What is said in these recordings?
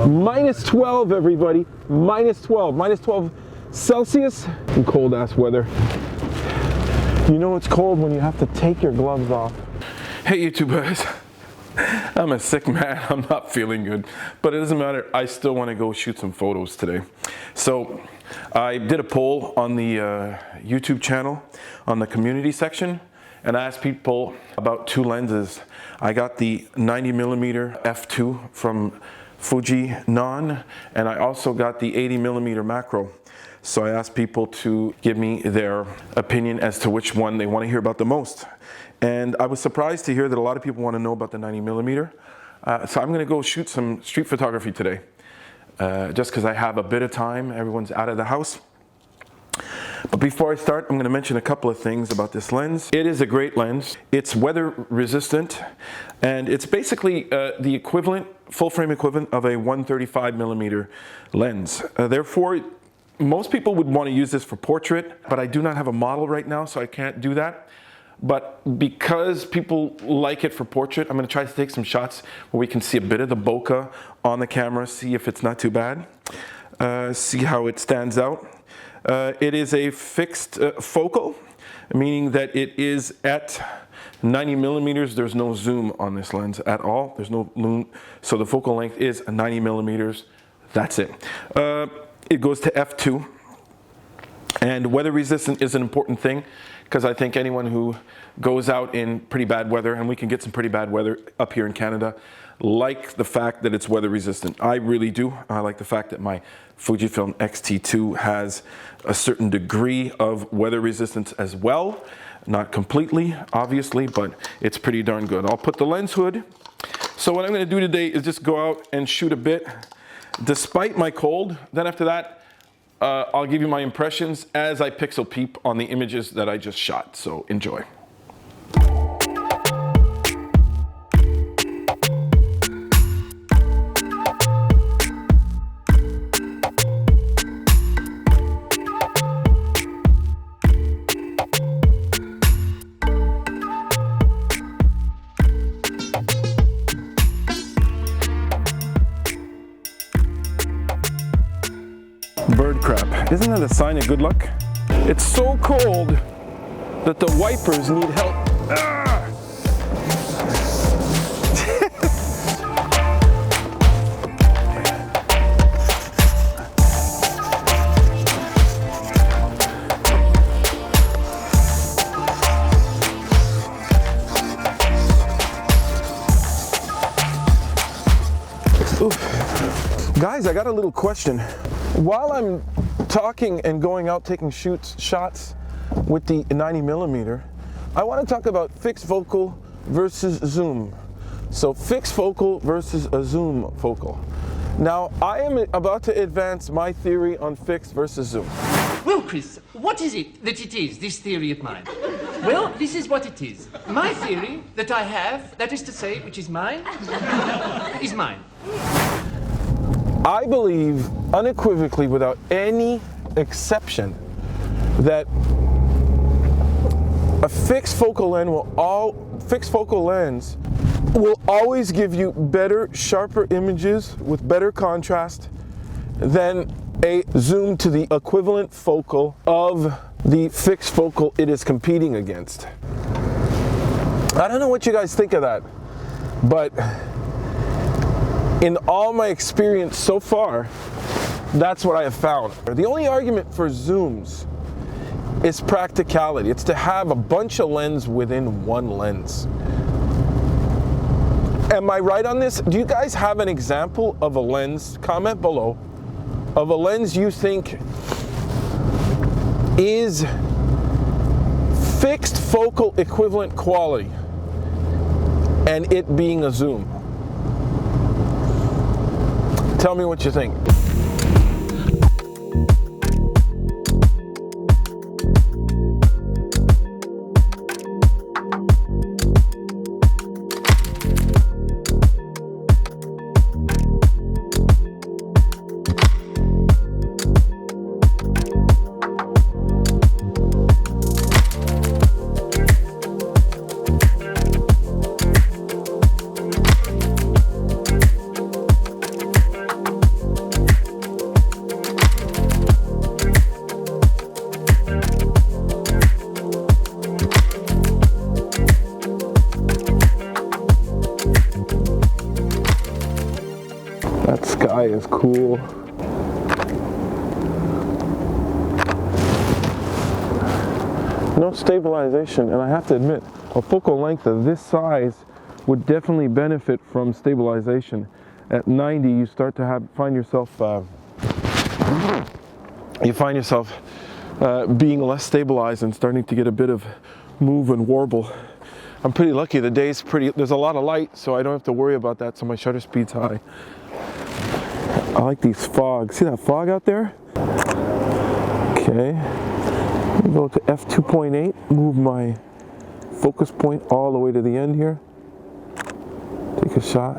Minus 12, everybody. Minus 12. Minus 12 Celsius in cold ass weather. You know it's cold when you have to take your gloves off. Hey YouTubers, I'm a sick man, I'm not feeling good, but it doesn't matter, I still want to go shoot some photos today. So I did a poll on the YouTube channel, on the community section, and I asked people about two lenses. I got the 90mm f2 from Fujinon, and I also got the 80mm macro. So I asked people to give me their opinion as to which one they want to hear about the most. And I was surprised to hear that a lot of people want to know about the 90mm. So I'm going to go shoot some street photography today. Just because I have a bit of time, everyone's out of the house. But before I start, I'm going to mention a couple of things about this lens. It is a great lens. It's weather resistant, and it's basically the equivalent, full frame equivalent of a 135mm lens. Therefore, most people would want to use this for portrait, but I do not have a model right now, so I can't do that. But because people like it for portrait, I'm going to try to take some shots where we can see a bit of the bokeh on the camera, see if it's not too bad, see how it stands out. It is a fixed focal, meaning that it is at 90mm. There's no zoom on this lens at all. There's no zoom, so the focal length is 90mm. That's it. It goes to f2, and weather resistant is an important thing because I think anyone who goes out in pretty bad weather, and we can get some pretty bad weather up here in Canada, like the fact that it's weather resistant. I really do. I like the fact that my Fujifilm X-T2 has a certain degree of weather resistance as well. Not completely, obviously, but it's pretty darn good. I'll put the lens hood. So what I'm going to do today is just go out and shoot a bit despite my cold. Then after that, I'll give you my impressions as I pixel peep on the images that I just shot. So enjoy. Bird crap. Isn't that a sign of good luck? It's so cold that the wipers need help. Ah! Oof. Guys, I got a little question. While I'm talking and going out taking shots with the 90mm, I want to talk about fixed focal versus zoom. So fixed focal versus a zoom focal. Now, I am about to advance my theory on fixed versus zoom. Well, Chris, what is it that it is, this theory of mine? Well, this is what it is. My theory that I have, that is to say, which is mine, is mine. I believe unequivocally, without any exception, that a fixed focal lens will always give you better, sharper images with better contrast than a zoom to the equivalent focal of the fixed focal it is competing against. I don't know what you guys think of that, but in all my experience so far, that's what I have found. The only argument for zooms is practicality. It's to have a bunch of lens within one lens. Am I right on this? Do you guys have an example of a lens, comment below, of a lens you think is fixed focal equivalent quality and it being a zoom? Tell me what you think. That sky is cool. No stabilization, and I have to admit, a focal length of this size would definitely benefit from stabilization. At 90, you start to find yourself being less stabilized and starting to get a bit of move and warble. I'm pretty lucky. The day's there's a lot of light, so I don't have to worry about that, so my shutter speed's high. I like these fogs. See that fog out there? Okay. Go to f2.8, move my focus point all the way to the end here. Take a shot.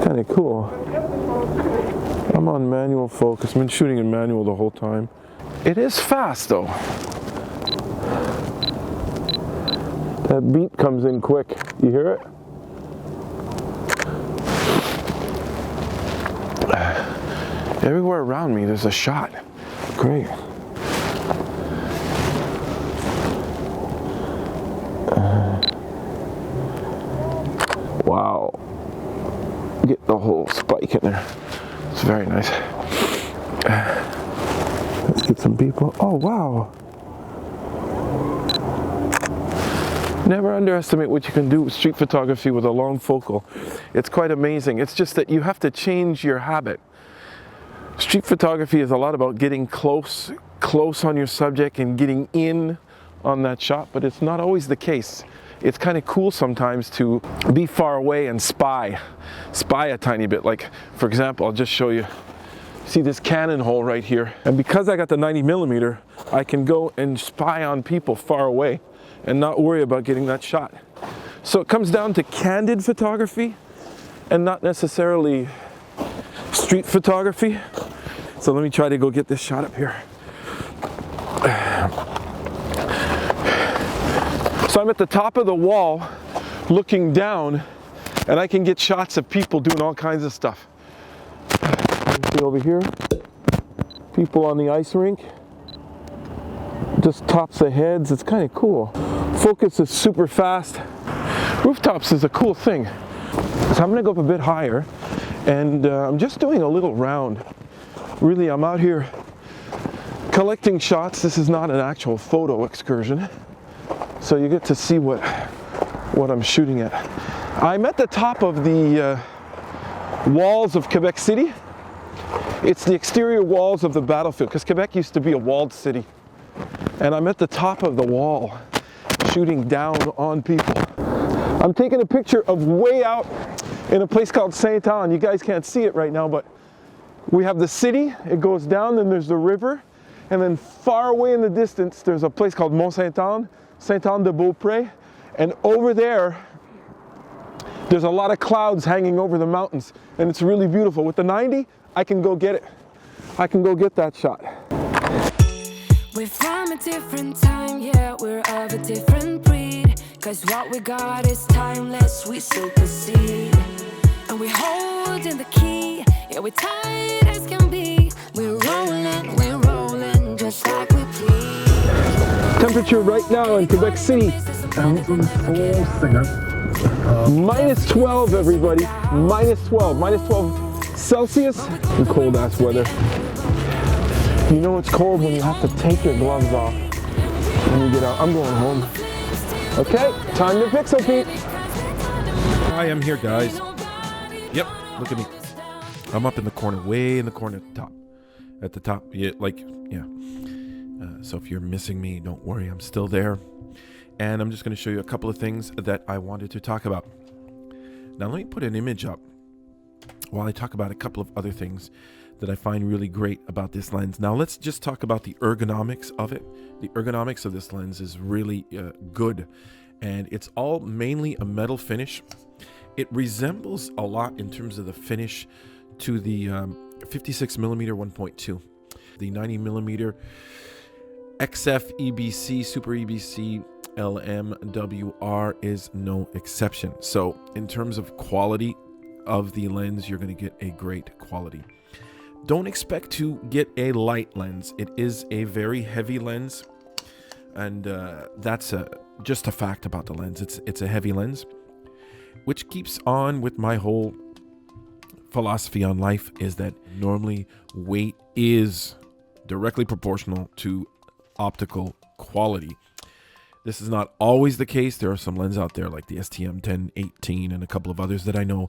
Kind of cool. I'm on manual focus. I've been shooting in manual the whole time. It is fast though. That beat comes in quick. You hear it? Everywhere around me there's a shot. Great. Wow. Get the whole spike in there. It's very nice. Let's get some people. Oh, wow. Never underestimate what you can do with street photography with a long focal. It's quite amazing. It's just that you have to change your habit. Street photography is a lot about getting close on your subject and getting in on that shot, but it's not always the case. It's kind of cool sometimes to be far away and spy a tiny bit. Like, for example, I'll just show you. See this cannon hole right here? And because I got the 90mm, I can go and spy on people far away and not worry about getting that shot. So it comes down to candid photography and not necessarily street photography. So let me try to go get this shot up here. So I'm at the top of the wall looking down, and I can get shots of people doing all kinds of stuff. See over here, people on the ice rink, just tops of heads. It's kind of cool. Focus is super fast. Rooftops is a cool thing. So I'm gonna go up a bit higher, and I'm just doing a little round. Really, I'm out here collecting shots. This is not an actual photo excursion. So you get to see what I'm shooting at. I'm at the top of the walls of Quebec City. It's the exterior walls of the battlefield, because Quebec used to be a walled city. And I'm at the top of the wall, shooting down on people. I'm taking a picture of way out in a place called Saint-Anne. You guys can't see it right now, but we have the city, it goes down, then there's the river, and then far away in the distance, there's a place called Mont-Saint-Anne, Saint-Anne-de-Beaupré, and over there, there's a lot of clouds hanging over the mountains, and it's really beautiful. With the 90, I can go get it. I can go get that shot. We're from a different time, yeah, we're of a different breed. Cause what we got is timeless, we supersede. And we're holding the key, yeah, we're tight as can be. We're rolling, just like we please. Temperature right now in Quebec City, minus 12, everybody. Minus 12 Celsius in cold ass weather. You know it's cold when you have to take your gloves off when you get out. I'm going home. Okay, time to pixel peep. I am here, guys. Yep, look at me. I'm up in the corner, way in the corner at the top. At the top, yeah, yeah. So if you're missing me, don't worry, I'm still there. And I'm just going to show you a couple of things that I wanted to talk about. Now let me put an image up while I talk about a couple of other things that I find really great about this lens. Now let's just talk about the ergonomics of it. The ergonomics of this lens is really good, and it's all mainly a metal finish. It resembles a lot in terms of the finish to the 56mm 1.2. The 90mm XF EBC, Super EBC LMWR is no exception. So in terms of quality of the lens, you're going to get a great quality. Don't expect to get a light lens. It is a very heavy lens, and that's just a fact about the lens. It's a heavy lens, which keeps on with my whole philosophy on life is that normally weight is directly proportional to optical quality. This is not always the case. There are some lenses out there like the STM 1018 and a couple of others that I know,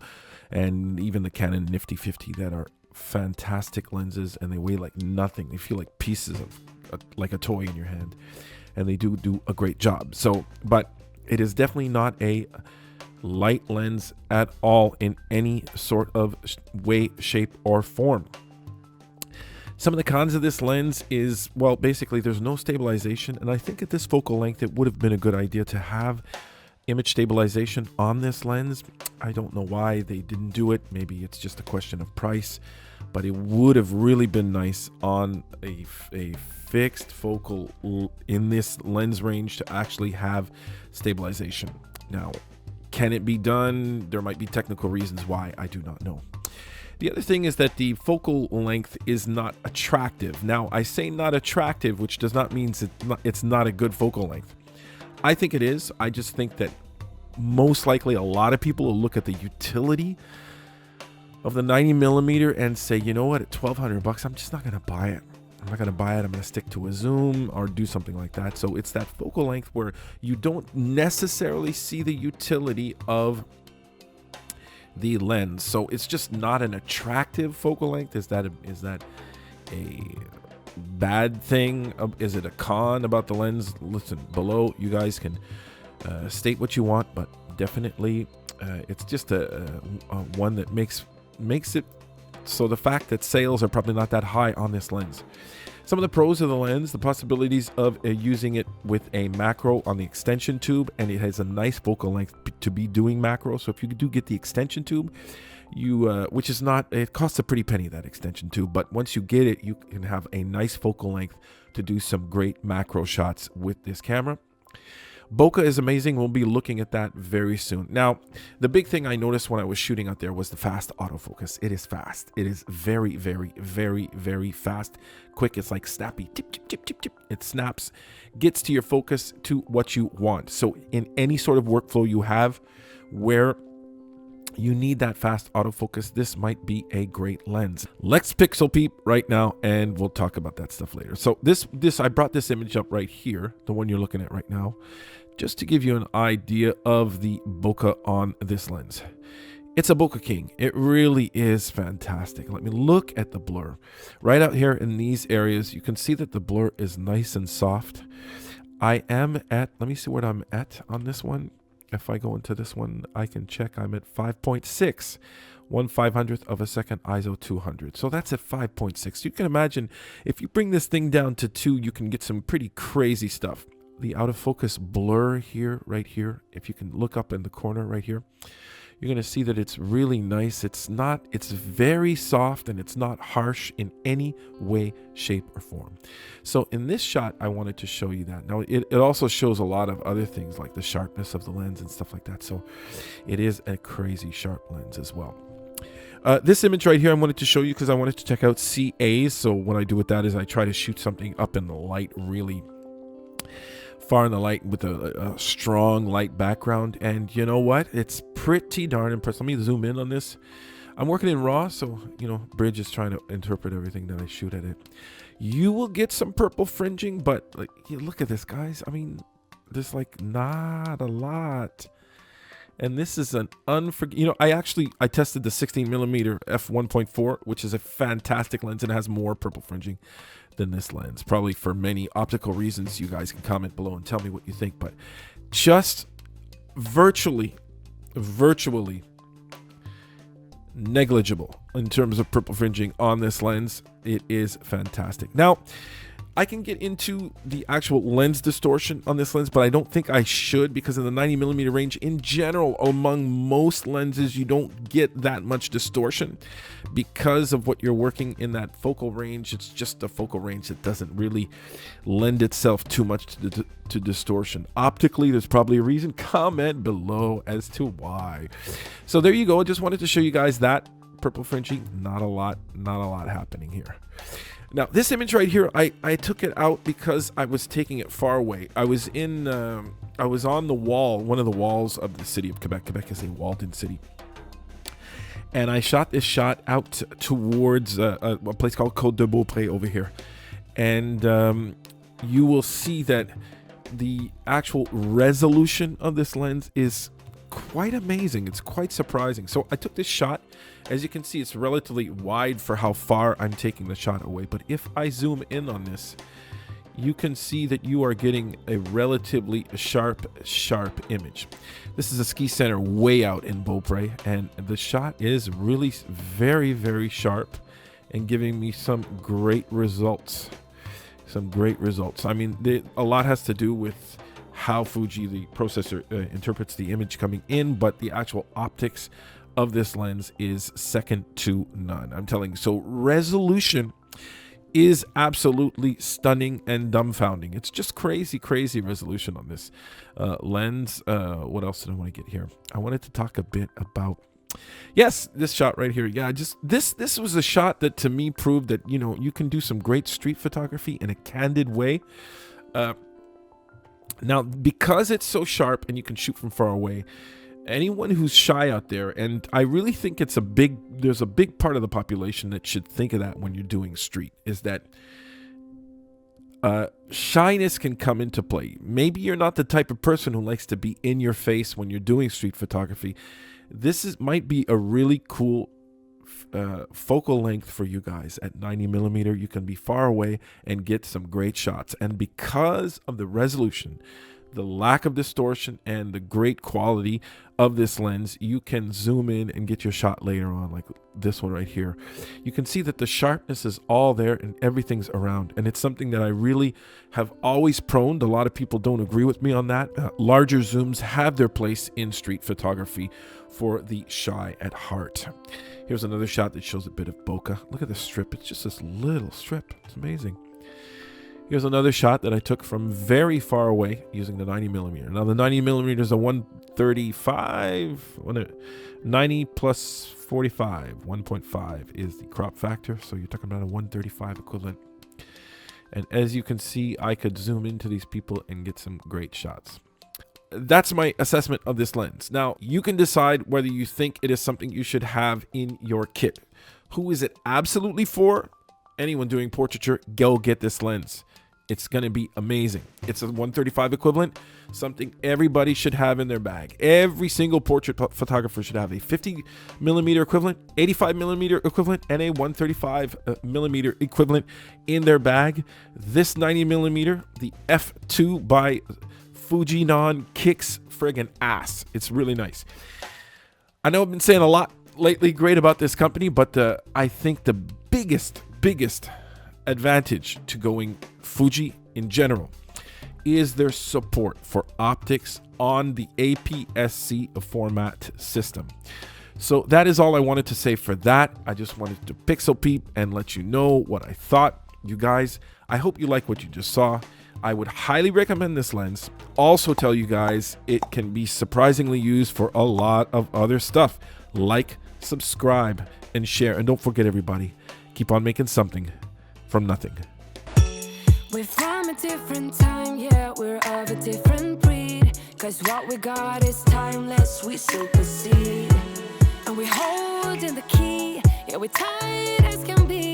and even the Canon Nifty 50 that are fantastic lenses, and they weigh like nothing. They feel like pieces of like a toy in your hand, and they do a great job. So, but it is definitely not a light lens at all in any sort of way, shape, or form. Some of the cons of this lens is, well, basically there's no stabilization, and I think at this focal length it would have been a good idea to have image stabilization on this lens. I don't know why they didn't do it. Maybe it's just a question of price, but it would have really been nice on a fixed focal in this lens range to actually have stabilization. Now, can it be done? There might be technical reasons why. I do not know. The other thing is that the focal length is not attractive. Now, I say not attractive, which does not mean it's not a good focal length. I think it is. I just think that most likely a lot of people will look at the utility of the 90mm and say, you know what, at $1,200, I'm just not going to buy it. I'm not going to buy it. I'm going to stick to a zoom or do something like that. So it's that focal length where you don't necessarily see the utility of the lens. So it's just not an attractive focal length. Is that a bad thing? Is it a con about the lens? Listen, below you guys can state what you want, but definitely it's just a one that makes it so the fact that sales are probably not that high on this lens. Some of the pros of the lens, the possibilities of using it with a macro on the extension tube, and it has a nice focal length to be doing macro. So if you do get the extension tube, which is not, it costs a pretty penny, that extension tube, but once you get it, you can have a nice focal length to do some great macro shots with this camera. Bokeh is amazing. We'll be looking at that very soon. Now, the big thing I noticed when I was shooting out there was the fast autofocus. It is fast. It is very, very, very, very fast. Quick. It's like snappy. Tip, tip, tip, tip, tip. It snaps, gets to your focus to what you want. So in any sort of workflow you have where you need that fast autofocus, this might be a great lens. Let's pixel peep right now, and we'll talk about that stuff later. So this I brought this image up right here, the one you're looking at right now, just to give you an idea of the bokeh on this lens. It's a bokeh king. It really is fantastic. Let me look at the blur. Right out here in these areas, you can see that the blur is nice and soft. I am at, let me see what I'm at on this one. If I go into this one, I can check I'm at 5.6, 1/500th of a second ISO 200. So that's at 5.6. You can imagine if you bring this thing down to 2, you can get some pretty crazy stuff. The out of focus blur here, right here, if you can look up in the corner right here, you're going to see that it's really nice. It's very soft, and it's not harsh in any way, shape, or form. So in this shot, I wanted to show you that. Now, it also shows a lot of other things like the sharpness of the lens and stuff like that. So it is a crazy sharp lens as well. This image right here, I wanted to show you because I wanted to check out CAs. So what I do with that is I try to shoot something up in the light, really far in the light with a strong light background, and you know what, it's pretty darn impressive. Let me zoom in on this. I'm working in RAW, so you know, Bridge is trying to interpret everything that I shoot at it. You will get some purple fringing, but like, look at this, guys. I mean, there's like not a lot, and this is an I tested the 16mm f1.4, which is a fantastic lens, and it has more purple fringing than this lens, probably for many optical reasons. You guys can comment below and tell me what you think, but just virtually negligible in terms of purple fringing on this lens. It is fantastic. Now, I can get into the actual lens distortion on this lens, but I don't think I should, because in the 90mm range in general, among most lenses, you don't get that much distortion because of what you're working in that focal range. It's just a focal range that doesn't really lend itself too much to distortion. Optically, there's probably a reason. Comment below as to why. So there you go. I just wanted to show you guys that purple fringing. Not a lot happening here. Now, this image right here, I took it out because I was taking it far away. I was on the wall, one of the walls of the city of Quebec. Quebec is a walled-in city. And I shot this shot out towards a place called Côte de Beaupré over here. And you will see that the actual resolution of this lens is quite amazing. It's quite surprising. So I took this shot. As you can see, it's relatively wide for how far I'm taking the shot away. But if I zoom in on this, you can see that you are getting a relatively sharp image. This is a ski center way out in Beaupré, and the shot is really very, very sharp and giving me some great results. I mean, a lot has to do with how Fuji, the processor, interprets the image coming in, but the actual optics of this lens is second to none. I'm telling you. So resolution is absolutely stunning and dumbfounding. It's just crazy resolution on this lens. What else did I want to get here? I wanted to talk a bit about, yes, this shot right here. Yeah, just this was a shot that to me proved that, you know, you can do some great street photography in a candid way. Now, because it's so sharp and you can shoot from far away, anyone who's shy out there, and I really think there's a big part of the population that should think of that when you're doing street, is that shyness can come into play. Maybe you're not the type of person who likes to be in your face when you're doing street photography. Might be a really cool focal length for you guys. At 90mm, you can be far away and get some great shots. And because of the resolution, the lack of distortion, and the great quality of this lens, you can zoom in and get your shot later on, like this one right here. You can see that the sharpness is all there and everything's around, and it's something that I really have always proned. A lot of people don't agree with me on that. Larger zooms have their place in street photography for the shy at heart. Here's another shot that shows a bit of bokeh. Look at the strip. It's just this little strip. It's amazing. Here's another shot that I took from very far away using the 90mm. Now the 90mm is a 135, 90 plus 45, 1.5 is the crop factor. So you're talking about a 135 equivalent. And as you can see, I could zoom into these people and get some great shots. That's my assessment of this lens. Now, you can decide whether you think it is something you should have in your kit. Who is it absolutely for? Anyone doing portraiture, go get this lens. It's going to be amazing. It's a 135 equivalent, something everybody should have in their bag. Every single portrait photographer should have a 50mm equivalent, 85mm equivalent, and a 135mm equivalent in their bag. This 90mm, the F2 by Fujinon, kicks friggin' ass. It's really nice. I know I've been saying a lot lately great about this company, but I think the biggest advantage to going Fuji in general is their support for optics on the APS-C format system. So that is all I wanted to say for that. I just wanted to pixel peep and let you know what I thought. You guys, I hope you like what you just saw. I would highly recommend this lens. Also tell you guys it can be surprisingly used for a lot of other stuff. Like, subscribe, and share. And don't forget, everybody, keep on making something from nothing. We're from a different time, yeah, we're of a different breed. Cause what we got is timeless, we supersede. And we hold in the key, yeah, we're tight as can be.